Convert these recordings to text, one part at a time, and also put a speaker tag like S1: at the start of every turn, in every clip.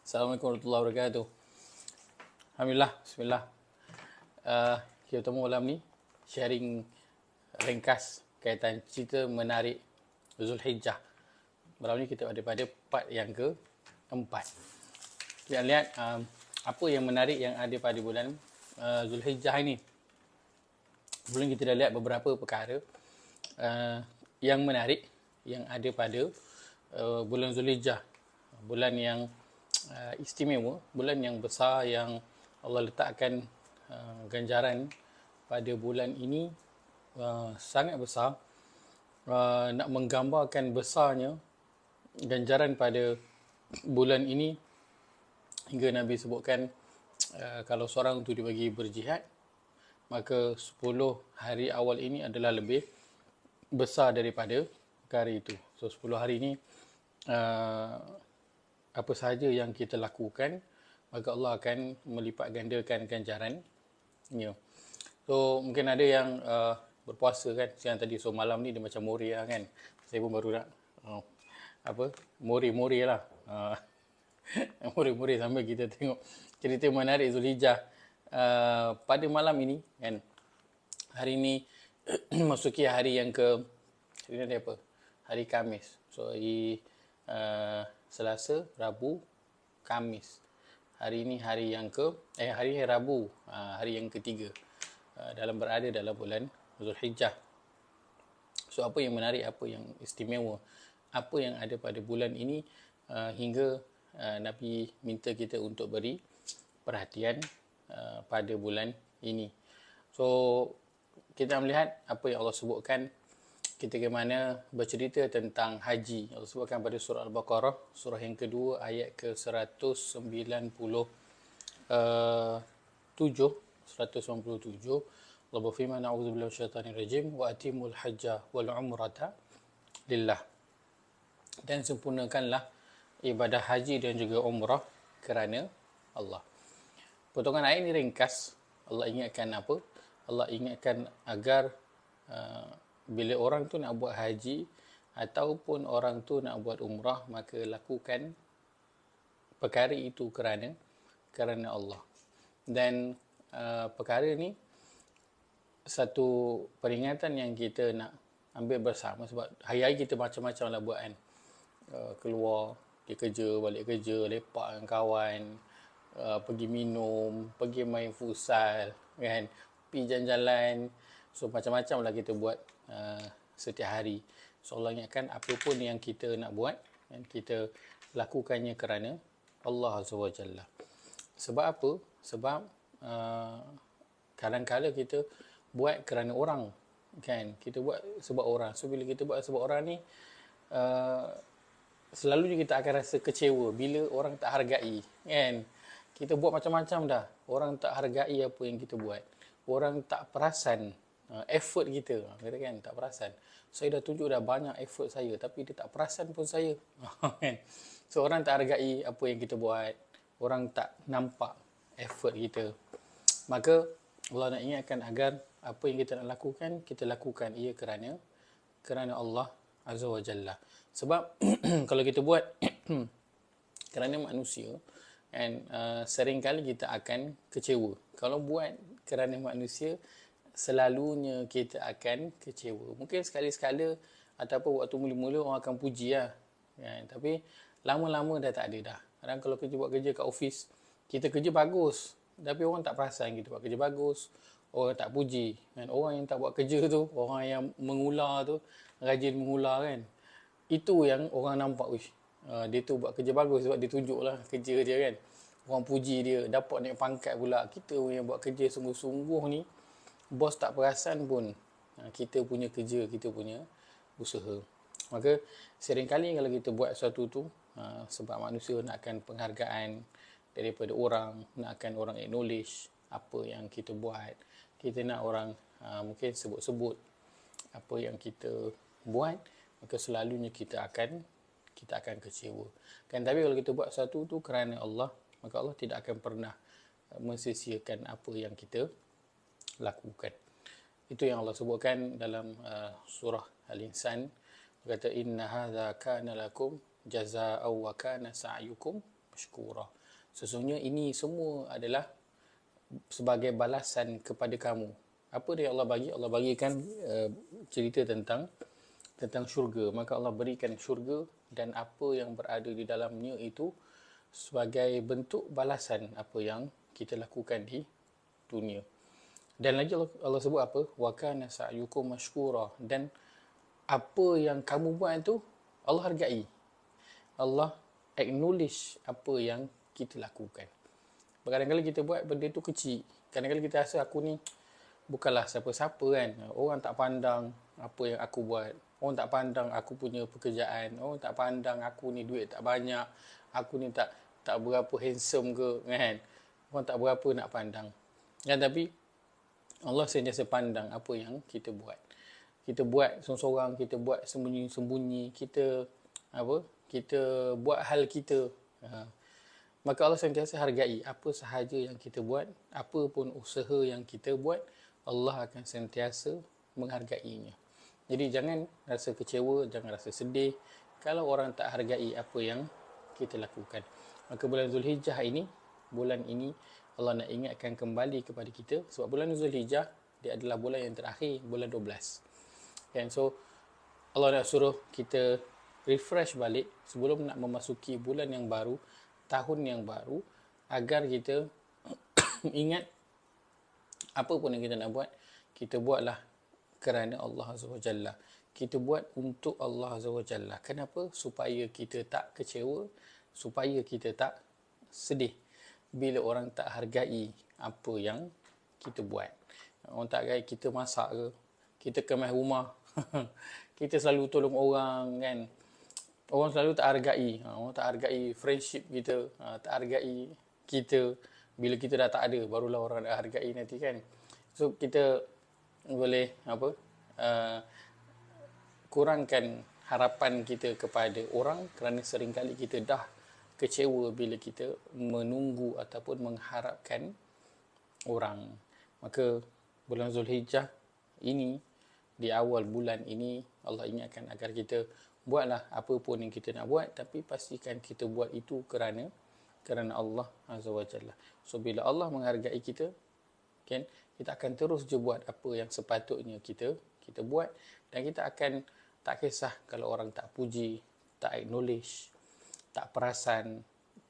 S1: Assalamualaikum warahmatullahi wabarakatuh. Alhamdulillah, bismillah. Kita bertemu malam ni sharing ringkas kaitan cerita menarik Zulhijjah. Malam ni kita ada pada part yang keempat. Kita lihat apa yang menarik yang ada pada bulan Zulhijjah ini. Sebelum kita dah lihat beberapa perkara yang menarik yang ada pada bulan Zulhijjah. Bulan yang istimewa, bulan yang besar yang Allah letakkan ganjaran pada bulan ini sangat besar. Nak menggambarkan besarnya ganjaran pada bulan ini hingga Nabi sebutkan kalau seorang tu dibagi berjihad, maka 10 hari awal ini adalah lebih besar daripada perkara itu. So 10 hari ini apa sahaja yang kita lakukan, maka Allah akan melipat gandakan ganjaran. So mungkin ada yang berpuasa kan siang tadi, so malam ni dia macam mori lah kan. Saya pun baru nak mori lah. Mori sambil kita tengok cerita menarik Zulhijjah. Pada malam ini kan, hari ini masuki hari yang hari ni apa? Hari Khamis. So hari Selasa, Rabu, Khamis. Hari ini hari yang hari Rabu, hari yang ketiga berada dalam bulan Zulhijjah. So apa yang menarik, apa yang istimewa, apa yang ada pada bulan ini hingga Nabi minta kita untuk beri perhatian pada bulan ini. So kita melihat apa yang Allah sebutkan ketika mana bercerita tentang haji. Allah sebutkan pada surah Al-Baqarah, surah yang kedua ayat ke-197. 197. Allah berfirman, "A'udzubillahi minasyaitanir rajim wa atimul hajja wal umrata lillah." Dan sempurnakanlah ibadah haji dan juga umrah kerana Allah. Potongan ayat ini ringkas. Allah ingatkan apa? Allah ingatkan agar bila orang tu nak buat haji ataupun orang tu nak buat umrah, maka lakukan perkara itu kerana Allah. Dan perkara ni satu peringatan yang kita nak ambil bersama, sebab hari-hari kita macam-macam lah buat kan. Keluar, pergi kerja, balik kerja, lepak dengan kawan, pergi minum, pergi main futsal kan, pergi jalan-jalan. So macam-macam lah kita buat setiap hari. So Allah ingatkan apa pun yang kita nak buat, dan kita lakukannya kerana Allah Azza wa Jalla. Sebab apa? Sebab kadang-kadang kita buat kerana orang kan, kita buat sebab orang. So bila kita buat sebab orang ni selalunya kita akan rasa kecewa bila orang tak hargai kan. Kita buat macam-macam dah, orang tak hargai apa yang kita buat, orang tak perasan effort kita, kata kan, tak perasan. Saya dah tunjuk dah banyak effort saya, tapi dia tak perasan pun saya. So orang tak hargai apa yang kita buat, orang tak nampak effort kita. Maka Allah nak ingatkan agar apa yang kita nak lakukan, kita lakukan ia kerana Allah Azza wa Jalla. Sebab kalau kita buat kerana manusia, and seringkali kita akan kecewa. Kalau buat kerana manusia, selalunya kita akan kecewa. Mungkin sekali-sekala ataupun waktu mula-mula orang akan puji lah kan? Tapi lama-lama dah tak ada dah. Kadang kalau kita buat kerja kat office, kita kerja bagus, tapi orang tak perasan kita buat kerja bagus, orang tak puji kan? Orang yang tak buat kerja tu, orang yang mengular tu, rajin mengular kan, itu yang orang nampak, dia tu buat kerja bagus sebab dia tunjuk lah kerja dia kan, orang puji dia, dapat naik pangkat pula. Kita yang buat kerja sungguh-sungguh ni, bos tak perasan pun kita punya kerja, kita punya usaha. Maka seringkali kalau kita buat sesuatu tu sebab manusia nakkan penghargaan daripada orang, nakkan orang acknowledge apa yang kita buat, kita nak orang mungkin sebut-sebut apa yang kita buat, maka selalunya kita akan kecewa kan. Tapi kalau kita buat sesuatu tu kerana Allah, maka Allah tidak akan pernah mensia-siakan apa yang kita lakukan. Itu yang Allah sebutkan dalam surah Al-Insan. Dia kata, "Inna hadza kana lakum jazaa'an wa kana sa'yukum mashkura. Sesungguhnya ini semua adalah sebagai balasan kepada kamu. Apa dia Allah bagi? Allah bagikan cerita tentang syurga. Maka Allah berikan syurga dan apa yang berada di dalamnya itu sebagai bentuk balasan apa yang kita lakukan di dunia. Dan lagi Allah sebut apa? Wa kana sa'yukum mashkura. Dan apa yang kamu buat itu Allah hargai. Allah acknowledge apa yang kita lakukan. Kadang-kadang kita buat benda tu kecil. Kadang-kadang kita rasa aku ni bukanlah siapa-siapa kan. Orang tak pandang apa yang aku buat. Orang tak pandang aku punya pekerjaan. Orang tak pandang aku ni duit tak banyak. Aku ni tak berapa handsome ke kan. Orang tak berapa nak pandang. Ya, tapi Allah sentiasa pandang apa yang kita buat. Kita buat seorang-seorang, kita buat sembunyi-sembunyi, kita buat hal kita. Maka Allah sentiasa hargai apa sahaja yang kita buat, apa pun usaha yang kita buat, Allah akan sentiasa menghargainya. Jadi jangan rasa kecewa, jangan rasa sedih kalau orang tak hargai apa yang kita lakukan. Maka bulan Zulhijjah ini, bulan ini Allah nak ingatkan kembali kepada kita, sebab bulan Zulhijjah dia adalah bulan yang terakhir, bulan 12. And so Allah nak suruh kita refresh balik sebelum nak memasuki bulan yang baru, tahun yang baru, agar kita ingat apa pun yang kita nak buat, kita buatlah kerana Allah Azza wa Jalla. Kita buat untuk Allah Azza wa Jalla. Kenapa? Supaya kita tak kecewa, supaya kita tak sedih bila orang tak hargai apa yang kita buat. Orang tak hargai kita masak ke, kita kemas rumah, kita selalu tolong orang kan. Orang selalu tak hargai. Orang tak hargai friendship kita, tak hargai kita. Bila kita dah tak ada, barulah orang dah hargai nanti kan. So kita boleh kurangkan harapan kita kepada orang, kerana seringkali kita dah kecewa bila kita menunggu ataupun mengharapkan orang. Maka bulan Zulhijjah ini, di awal bulan ini, Allah ingatkan agar kita buatlah apa pun yang kita nak buat, tapi pastikan kita buat itu kerana Allah Azza wa Jalla. So bila Allah menghargai kita, kan, kita akan terus je buat apa yang sepatutnya kita buat, dan kita akan tak kisah kalau orang tak puji, tak acknowledge, tak perasan,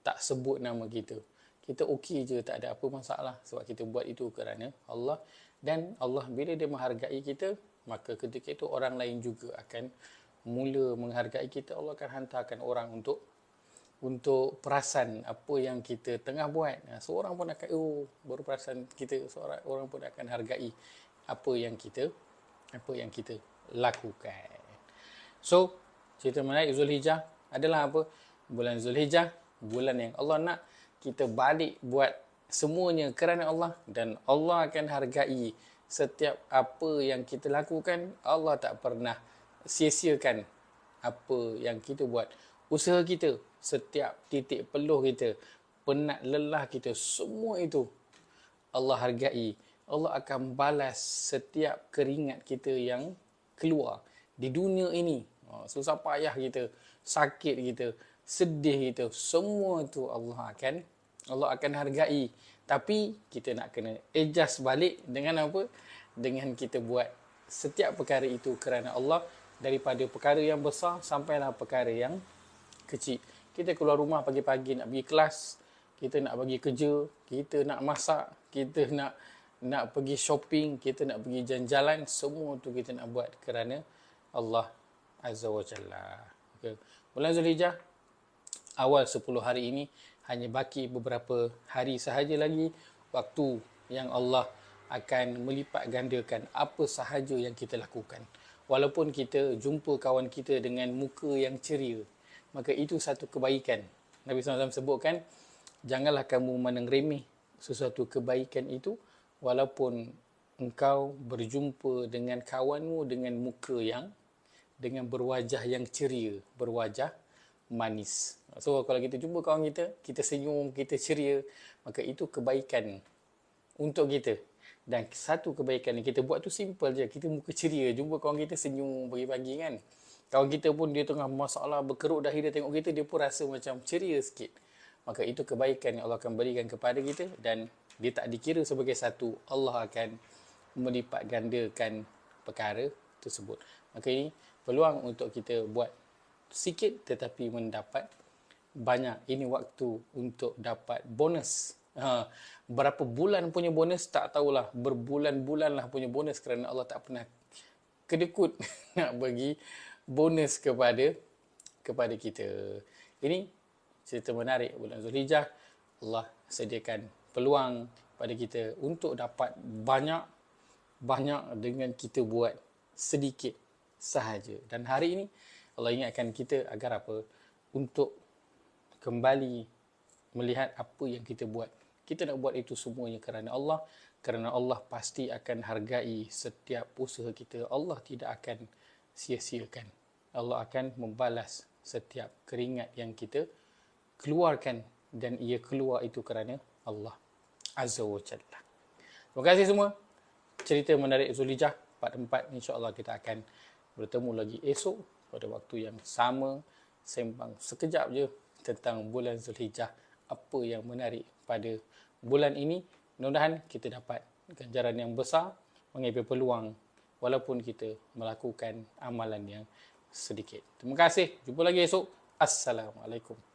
S1: tak sebut nama kita. Kita okey je, tak ada apa masalah, sebab kita buat itu kerana Allah. Dan Allah bila dia menghargai kita, maka ketika itu orang lain juga akan mula menghargai kita. Allah akan hantarkan orang untuk perasan apa yang kita tengah buat. Seorang pun akan baru perasan kita, seorang orang pun akan hargai apa yang kita lakukan. So cerita menarik Zulhijjah adalah apa? Bulan Zulhijjah, bulan yang Allah nak kita balik buat semuanya kerana Allah, dan Allah akan hargai setiap apa yang kita lakukan. Allah tak pernah sia-siakan apa yang kita buat. Usaha kita, setiap titik peluh kita, penat lelah kita, semua itu Allah hargai. Allah akan balas setiap keringat kita yang keluar di dunia ini. Susah payah kita, sakit kita, sedih kita, semua itu Allah akan hargai. Tapi kita nak kena adjust balik dengan apa? Dengan kita buat setiap perkara itu kerana Allah, daripada perkara yang besar sampailah perkara yang kecil. Kita keluar rumah pagi-pagi nak pergi kelas, kita nak pergi kerja, kita nak masak, kita nak pergi shopping, kita nak pergi jalan-jalan, semua tu kita nak buat kerana Allah Azza wa Jalla. Okay. Bulan Zulhijjah, awal 10 hari ini, hanya baki beberapa hari sahaja lagi waktu yang Allah akan melipat gandakan apa sahaja yang kita lakukan. Walaupun kita jumpa kawan kita dengan muka yang ceria, maka itu satu kebaikan. Nabi SAW sebutkan, janganlah kamu memandang remeh sesuatu kebaikan itu, walaupun engkau berjumpa dengan kawanmu dengan muka dengan berwajah yang ceria, berwajah manis. So kalau kita jumpa kawan kita senyum, kita ceria, maka itu kebaikan untuk kita. Dan satu kebaikan yang kita buat tu simple je. Kita muka ceria, jumpa kawan kita senyum pagi-pagi kan. Kawan kita pun dia tengah masalah, berkerut dahi, dia tengok kita, dia pun rasa macam ceria sikit. maka itu kebaikan yang Allah akan berikan kepada kita, dan dia tak dikira sebagai satu. Allah akan melipat gandakan perkara tersebut. Maka ini peluang untuk kita buat sikit tetapi mendapat banyak. Ini waktu untuk dapat bonus. Berapa bulan punya bonus tak tahulah, berbulan-bulan lah punya bonus, kerana Allah tak pernah kedekut nak bagi bonus kepada kita. Ini cerita menarik bulan Zulhijjah. Allah sediakan peluang pada kita untuk dapat banyak dengan kita buat sedikit sahaja. Dan hari ini Allah ingatkan kita agar apa? Untuk kembali melihat apa yang kita buat. Kita nak buat itu semuanya kerana Allah. Kerana Allah pasti akan hargai setiap usaha kita. Allah tidak akan sia-siakan. Allah akan membalas setiap keringat yang kita keluarkan, dan ia keluar itu kerana Allah Azza wa Jalla. Terima kasih semua. Cerita menarik Zulhijjah part 4, insya-Allah kita akan bertemu lagi esok pada waktu yang sama, sembang sekejap je tentang bulan Zulhijjah, apa yang menarik pada bulan ini. Mudah-mudahan kita dapat ganjaran yang besar, mengambil peluang walaupun kita melakukan amalan yang sedikit. Terima kasih. Jumpa lagi esok. Assalamualaikum.